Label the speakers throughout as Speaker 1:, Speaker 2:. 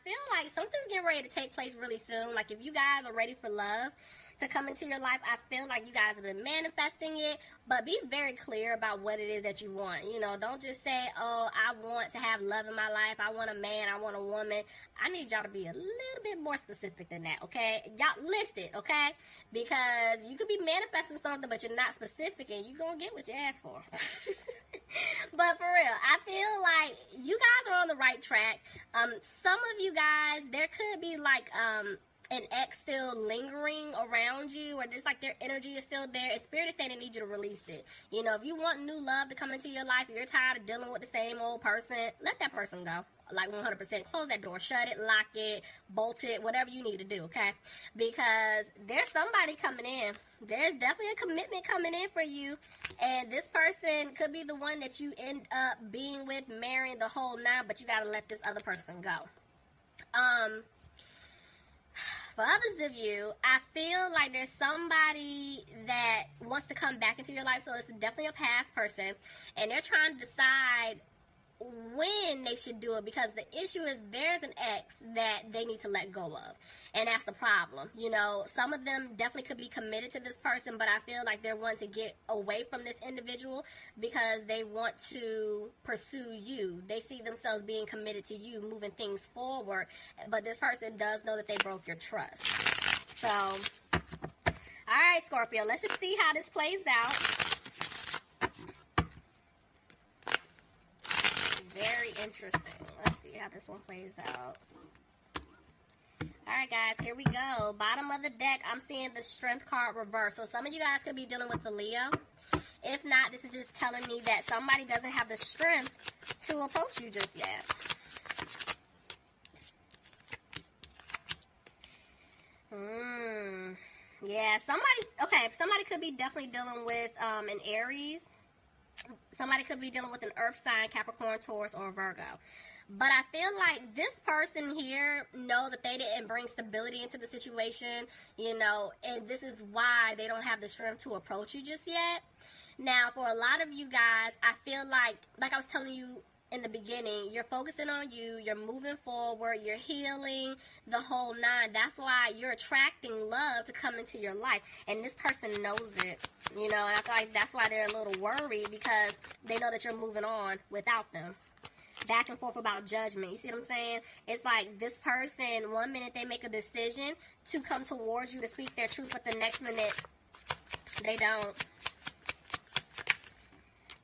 Speaker 1: feel like something's getting ready to take place really soon. Like, if you guys are ready for love to come into your life, I feel like you guys have been manifesting it, but be very clear about what it is that you want. You know, don't just say, oh, I want to have love in my life, I want a man, I want a woman. I need y'all to be a little bit more specific than that, okay? Y'all list it, okay? Because you could be manifesting something, but you're not specific, and you're gonna get what you asked for. But for real, I feel like you guys are on the right track. Some of you guys, there could be like an ex still lingering around you, or just like their energy is still there, and Spirit is saying they need you to release it. You know, if you want new love to come into your life, you're tired of dealing with the same old person, let that person go. Like 100%. Close that door, shut it, lock it, bolt it, whatever you need to do, okay? Because there's somebody coming in. There's definitely a commitment coming in for you, and this person could be the one that you end up being with, marrying, the whole nine, but you gotta let this other person go. For others of you, I feel like there's somebody that wants to come back into your life, so it's definitely a past person, and they're trying to decide when they should do it, because the issue is there's an ex that they need to let go of, and that's the problem. You know, some of them definitely could be committed to this person, but I feel like they're wanting to get away from this individual because they want to pursue you. They see themselves being committed to you, moving things forward, but this person does know that they broke your trust. So, all right, Scorpio, let's just see how this plays out. Very interesting. Let's see how this one plays out. Alright, guys, here we go. Bottom of the deck, I'm seeing the Strength card reverse. So some of you guys could be dealing with the Leo. If not, this is just telling me that somebody doesn't have the strength to approach you just yet. Yeah, somebody could be definitely dealing with an Aries. Somebody could be dealing with an earth sign, Capricorn, Taurus, or Virgo. But I feel like this person here knows that they didn't bring stability into the situation, you know, and this is why they don't have the strength to approach you just yet. Now, for a lot of you guys, I feel like I was telling you in the beginning, you're focusing on you, you're moving forward, you're healing, the whole nine. That's why you're attracting love to come into your life, and this person knows it, you know, and I feel like that's why they're a little worried, because they know that you're moving on without them. Back and forth about judgment, you see what I'm saying? It's like this person, one minute they make a decision to come towards you to speak their truth, but the next minute they don't.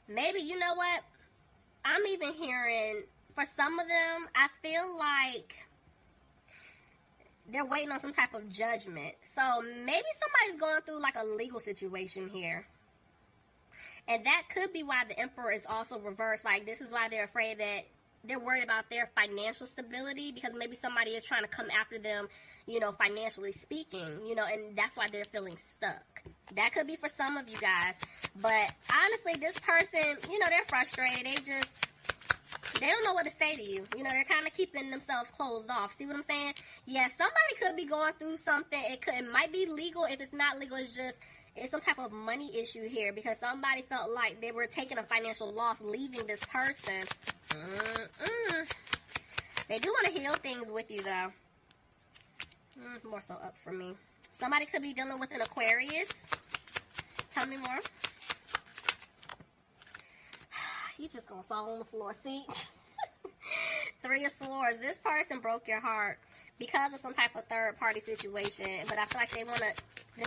Speaker 1: Maybe, you know what? I'm even hearing, for some of them, I feel like they're waiting on some type of judgment. So maybe somebody's going through like a legal situation here. And that could be why the Emperor is also reversed. Like, this is why they're afraid, that they're worried about their financial stability, because maybe somebody is trying to come after them, you know, financially speaking, you know, and that's why they're feeling stuck. That could be for some of you guys. But honestly, this person, you know, they're frustrated. They don't know what to say to you. You know, they're kind of keeping themselves closed off. See what I'm saying? Yeah, somebody could be going through something. It might be legal. If it's not legal, it's some type of money issue here, because somebody felt like they were taking a financial loss leaving this person. They do want to heal things with you, though. More so up for me. Somebody could be dealing with an Aquarius. Tell me more. You just gonna fall on the floor. See? Three of Swords. This person broke your heart because of some type of third-party situation, but I feel like they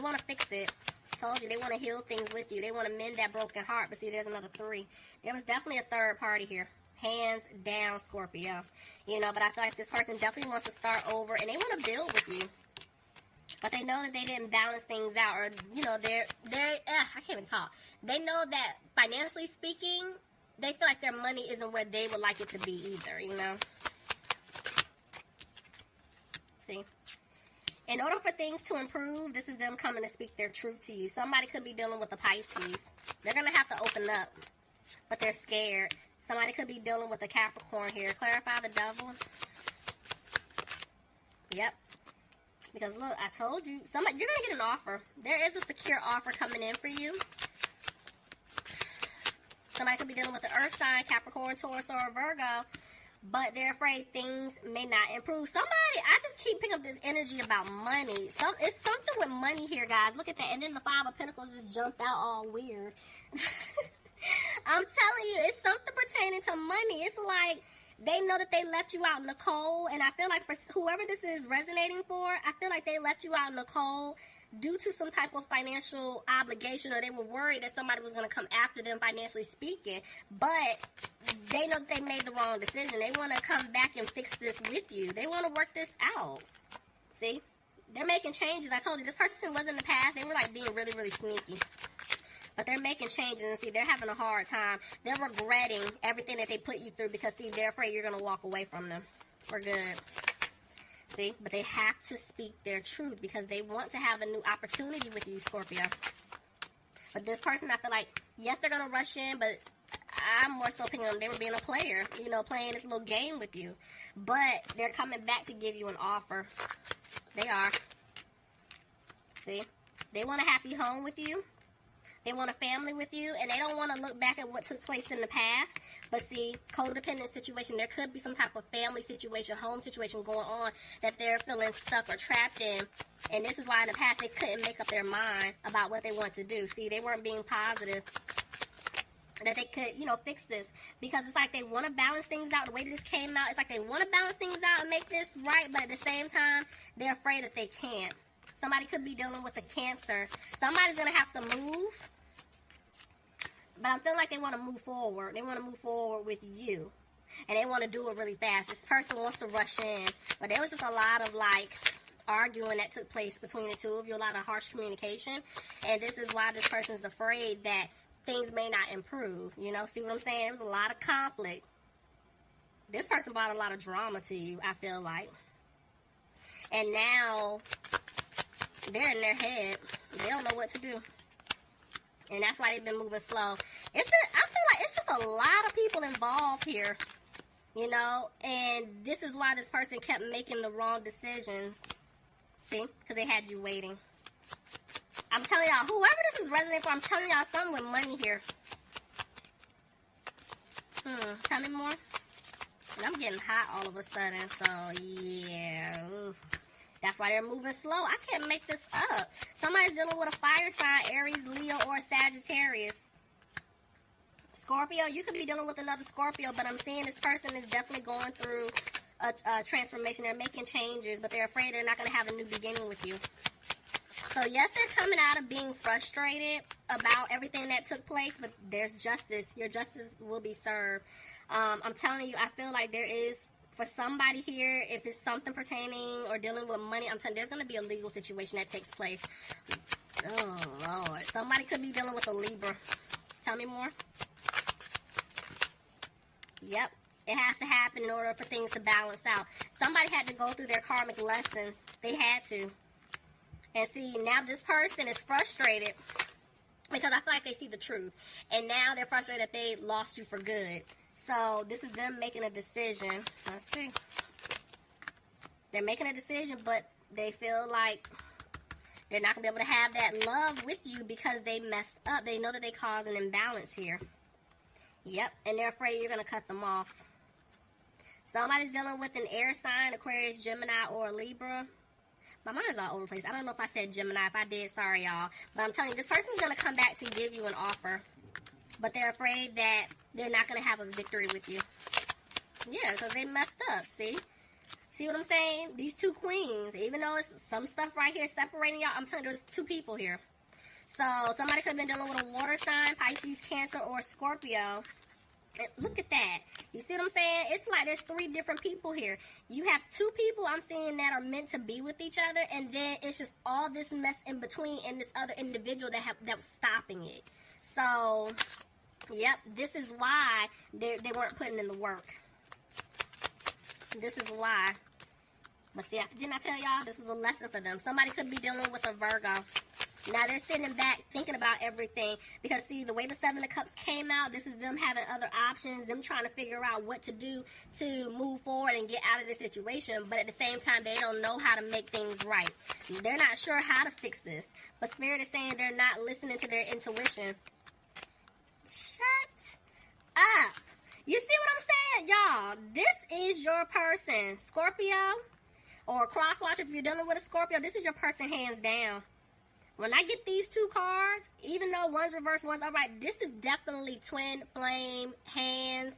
Speaker 1: wanna fix it. Told you, they want to heal things with you. They want to mend that broken heart. But see, there's another three. There was definitely a third party here. Hands down, Scorpio. You know, but I feel like this person definitely wants to start over, and they want to build with you. But they know that they didn't balance things out, or, you know, I can't even talk. They know that financially speaking, they feel like their money isn't where they would like it to be either, you know. See? In order for things to improve, this is them coming to speak their truth to you. Somebody could be dealing with a Pisces. They're going to have to open up, but they're scared. Somebody could be dealing with a Capricorn here. Clarify the Devil. Yep. Because, look, I told you. You're going to get an offer. There is a secure offer coming in for you. Somebody could be dealing with the Earth sign, Capricorn, Taurus, or a Virgo. but they're afraid things may not improve. Somebody, I just keep picking up this energy about money. It's something with money here, guys. Look at that. And then the Five of Pentacles just jumped out all weird. I'm telling you, it's something pertaining to money. It's like they know that they left you out in the cold. And I feel like for whoever this is resonating for, I feel like they left you out in the cold due to some type of financial obligation, or they were worried that somebody was going to come after them financially speaking, but they know that they made the wrong decision. They want to come back and fix this with you. They want to work this out. See? They're making changes. I told you, this person was in the past. They were like being really, really sneaky. But they're making changes, and see, they're having a hard time. They're regretting everything that they put you through because, see, they're afraid you're going to walk away from them for good. See, but they have to speak their truth because they want to have a new opportunity with you, Scorpio. But this person, I feel like, yes, they're going to rush in, but I'm more so thinking they were being a player, you know, playing this little game with you. But they're coming back to give you an offer. They are. See, they want a happy home with you. They want a family with you, and they don't want to look back at what took place in the past. But see, codependent situation, there could be some type of family situation, home situation going on that they're feeling stuck or trapped in. And this is why in the past they couldn't make up their mind about what they want to do. See, they weren't being positive that they could, you know, fix this. Because it's like they want to balance things out. The way this came out, it's like they want to balance things out and make this right, but at the same time, they're afraid that they can't. Somebody could be dealing with a Cancer. Somebody's going to have to move. But I'm feeling like they want to move forward. They want to move forward with you. And they want to do it really fast. This person wants to rush in. But there was just a lot of, like, arguing that took place between the two of you. A lot of harsh communication. And this is why this person's afraid that things may not improve. You know, see what I'm saying? There was a lot of conflict. This person brought a lot of drama to you, I feel like. And now they're in their head. They don't know what to do. And that's why they've been moving slow. I feel like it's just a lot of people involved here. You know? And this is why this person kept making the wrong decisions. See? Because they had you waiting. I'm telling y'all, whoever this is resonating for, I'm telling y'all something with money here. Tell me more. And I'm getting hot all of a sudden. So, yeah. Oof. That's why they're moving slow. I can't make this up. Somebody's dealing with a fire sign, Aries, Leo, or Sagittarius. Scorpio, you could be dealing with another Scorpio, but I'm seeing this person is definitely going through a transformation. They're making changes, but they're afraid they're not going to have a new beginning with you. So, yes, they're coming out of being frustrated about everything that took place, but there's justice. Your justice will be served. I'm telling you, I feel like there is... For somebody here, if it's something pertaining or dealing with money, I'm telling you, there's going to be a legal situation that takes place. Oh, Lord. Somebody could be dealing with a Libra. Tell me more. Yep. It has to happen in order for things to balance out. Somebody had to go through their karmic lessons. They had to. And see, now this person is frustrated because I feel like they see the truth. And now they're frustrated that they lost you for good. So, this is them making a decision. Let's see. They're making a decision, but they feel like they're not going to be able to have that love with you because they messed up. They know that they caused an imbalance here. Yep, and they're afraid you're going to cut them off. Somebody's dealing with an air sign, Aquarius, Gemini, or Libra. My mind is all over the place. I don't know if I said Gemini. If I did, sorry, y'all. But I'm telling you, this person's going to come back to give you an offer. But they're afraid that they're not going to have a victory with you. Yeah, because they messed up, see? See what I'm saying? These two queens, even though it's some stuff right here separating y'all, I'm telling you, there's two people here. So, somebody could have been dealing with a water sign, Pisces, Cancer, or Scorpio. And look at that. You see what I'm saying? It's like there's three different people here. You have two people I'm seeing that are meant to be with each other, and then it's just all this mess in between and this other individual that was stopping it. So... Yep, this is why they weren't putting in the work. This is why. But see, didn't I tell y'all this was a lesson for them? Somebody could be dealing with a Virgo. Now they're sitting back thinking about everything. Because see, the way the Seven of Cups came out, this is them having other options. Them trying to figure out what to do to move forward and get out of this situation. But at the same time, they don't know how to make things right. They're not sure how to fix this. But Spirit is saying they're not listening to their intuition. Shut up. You see what I'm saying? Y'all, this is your person. Scorpio, or cross watch if you're dealing with a Scorpio, this is your person hands down. When I get these two cards, even though one's reversed, one's upright, this is definitely twin flame, hands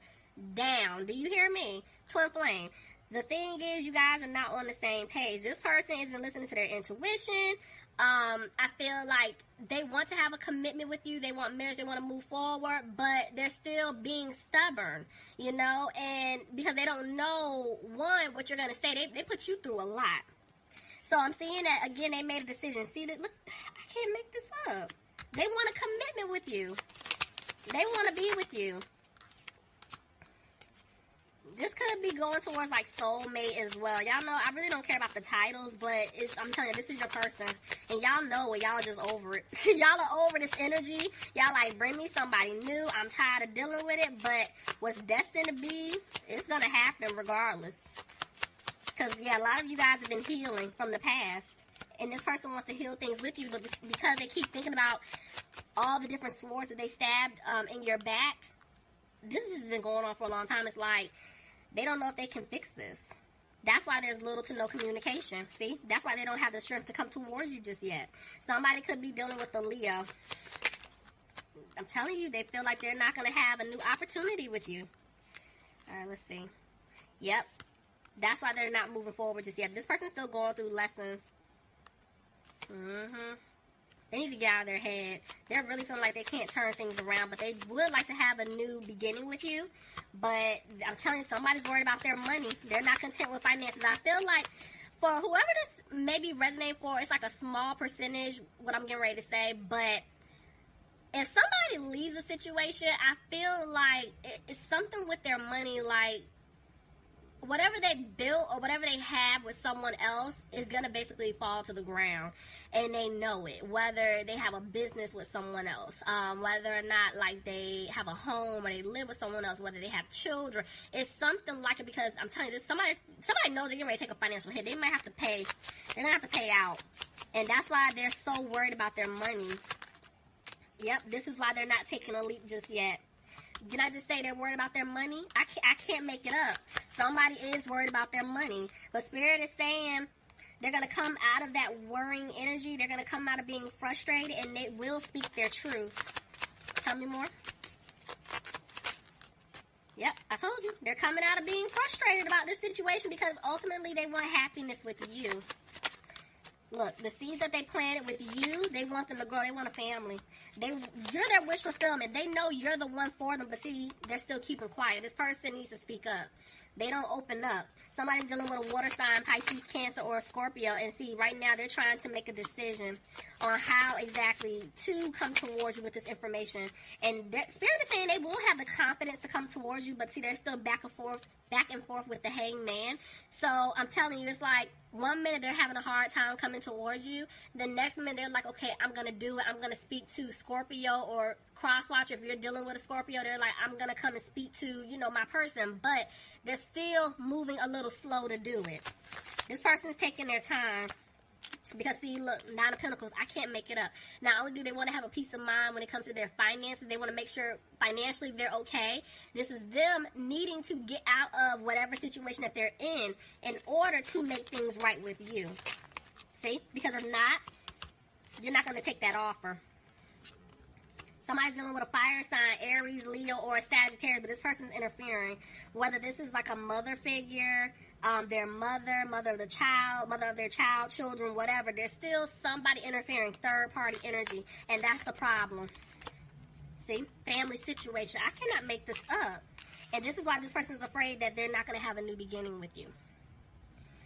Speaker 1: down. Do you hear me? Twin flame. The thing is, you guys are not on the same page. This person isn't listening to their intuition. I feel like they want to have a commitment with you. They want marriage. They want to move forward, but they're still being stubborn, you know, and because they don't know, one, what you're going to say. They put you through a lot. So I'm seeing that, again, they made a decision. See, that? Look, I can't make this up. They want a commitment with you. They want to be with you. This could be going towards, like, soulmate as well. Y'all know, I really don't care about the titles, but I'm telling you, this is your person. And y'all know it. Y'all are just over it. Y'all are over this energy. Y'all like, bring me somebody new. I'm tired of dealing with it. But what's destined to be, it's going to happen regardless. Because, yeah, a lot of you guys have been healing from the past. And this person wants to heal things with you. But because they keep thinking about all the different swords that they stabbed in your back, this has been going on for a long time. It's like, they don't know if they can fix this. That's why there's little to no communication. See? That's why they don't have the strength to come towards you just yet. Somebody could be dealing with a Leo. I'm telling you, they feel like they're not going to have a new opportunity with you. All right, let's see. Yep. That's why they're not moving forward just yet. This person's still going through lessons. They need to get out of their head. They're really feeling like they can't turn things around, but they would like to have a new beginning with you. But I'm telling you, somebody's worried about their money. They're not content with finances. I feel like for whoever this maybe resonating for, it's like a small percentage, what I'm getting ready to say. But if somebody leaves a situation, I feel like it's something with their money, like whatever they built or whatever they have with someone else is going to basically fall to the ground. And they know it. Whether they have a business with someone else, whether or not like they have a home or they live with someone else, whether they have children. It's something like it, because I'm telling you this, somebody knows they're getting ready to take a financial hit. They might have to pay. They're going to have to pay out. And that's why they're so worried about their money. Yep, this is why they're not taking a leap just yet. Did I just say they're worried about their money? I can't make it up. Somebody is worried about their money. But Spirit is saying they're going to come out of that worrying energy. They're going to come out of being frustrated, and they will speak their truth. Tell me more. Yep, I told you. They're coming out of being frustrated about this situation because ultimately they want happiness with you. Look, the seeds that they planted with you, they want them to grow. They want a family. You're their wish fulfillment. They know you're the one for them, but see, they're still keeping quiet. This person needs to speak up. They don't open up. Somebody's dealing with a water sign, Pisces, Cancer, or a Scorpio, and see, right now they're trying to make a decision on how exactly to come towards you with this information. And Spirit is saying they will have the confidence to come towards you, but see, they're still back and forth with the hangman. So I'm telling you, it's like 1 minute they're having a hard time coming towards you. The next minute they're like, okay, I'm going to do it. I'm going to speak to Scorpio or crosswatch. If you're dealing with a Scorpio, they're like, I'm going to come and speak to, my person. But they're still moving a little slow to do it. This person's taking their time. Because, see, look, Nine of Pentacles, I can't make it up. Not only do they want to have a peace of mind when it comes to their finances, they want to make sure financially they're okay. This is them needing to get out of whatever situation that they're in order to make things right with you. See? Because if not, you're not going to take that offer. Somebody's dealing with a fire sign, Aries, Leo, or a Sagittarius, but this person's interfering. Whether this is like a mother figure, their mother of the child, mother of their child, children, whatever. There's still somebody interfering, third-party energy, and that's the problem. See? Family situation. I cannot make this up. And this is why this person is afraid that they're not going to have a new beginning with you.